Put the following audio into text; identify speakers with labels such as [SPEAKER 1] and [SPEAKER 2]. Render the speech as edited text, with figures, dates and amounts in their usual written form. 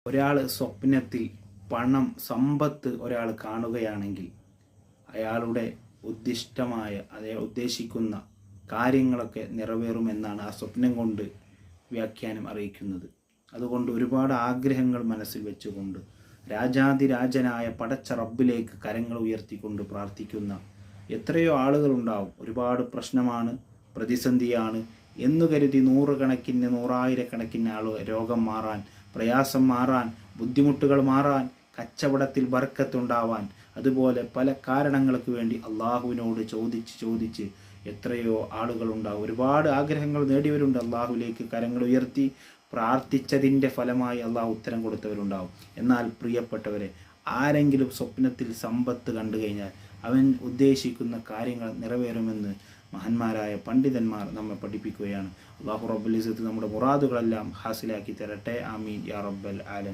[SPEAKER 1] ഒരാൾ സ്വപ്നത്തിൽ പണം, സമ്പത്ത് ഒരാൾ കാണുകയാണെങ്കിൽ അയാളുടെ ഉദ്ദേശിക്കുന്ന കാര്യങ്ങളൊക്കെ നിറവേറുമെന്നാണ് ആ സ്വപ്നം കൊണ്ട് വ്യാഖ്യാനം അറിയിക്കുന്നത്. അതുകൊണ്ട് ഒരുപാട് ആഗ്രഹങ്ങൾ മനസ്സിൽ വെച്ചുകൊണ്ട് രാജാതിരാജനായ പടച്ച റബ്ബിലേക്ക് കരങ്ങൾ ഉയർത്തിക്കൊണ്ട് പ്രാർത്ഥിക്കുന്ന എത്രയോ ആളുകളുണ്ടാവും. ഒരുപാട് പ്രശ്നമാണ്, പ്രതിസന്ധിയാണ് എന്നു കരുതി നൂറുകണക്കിന് നൂറായിരക്കണക്കിന് രോഗം മാറാൻ, പ്രയാസം മാറാൻ, ബുദ്ധിമുട്ടുകൾ മാറാൻ, കച്ചവടത്തിൽ ബർക്കത്തുണ്ടാവാൻ, അതുപോലെ പല കാരണങ്ങൾക്ക് വേണ്ടി അള്ളാഹുവിനോട് ചോദിച്ച് എത്രയോ ആളുകളുണ്ടാവും. ഒരുപാട് ആഗ്രഹങ്ങൾ നേടിയവരുണ്ട്. അള്ളാഹുവിലേക്ക് കരങ്ങൾ ഉയർത്തി പ്രാർത്ഥിച്ചതിൻ്റെ ഫലമായി അള്ളാഹു ഉത്തരം കൊടുത്തവരുണ്ടാവും. എന്നാൽ പ്രിയപ്പെട്ടവരെ, ആരെങ്കിലും സ്വപ്നത്തിൽ സമ്പത്ത് കണ്ടു കഴിഞ്ഞാൽ അവൻ ഉദ്ദേശിക്കുന്ന കാര്യങ്ങൾ നിറവേറുമെന്ന് മഹാന്മാരായ പണ്ഡിതന്മാർ നമ്മെ പഠിപ്പിക്കുകയാണ്. അള്ളാഹു റബ്ബുൽ ഇസ്സത്ത് നമ്മുടെ മുറാദുകളെല്ലാം ഹാസിലാക്കി തരട്ടെ. ആമീൻ യാ റബ്ബൽ ആലമീൻ.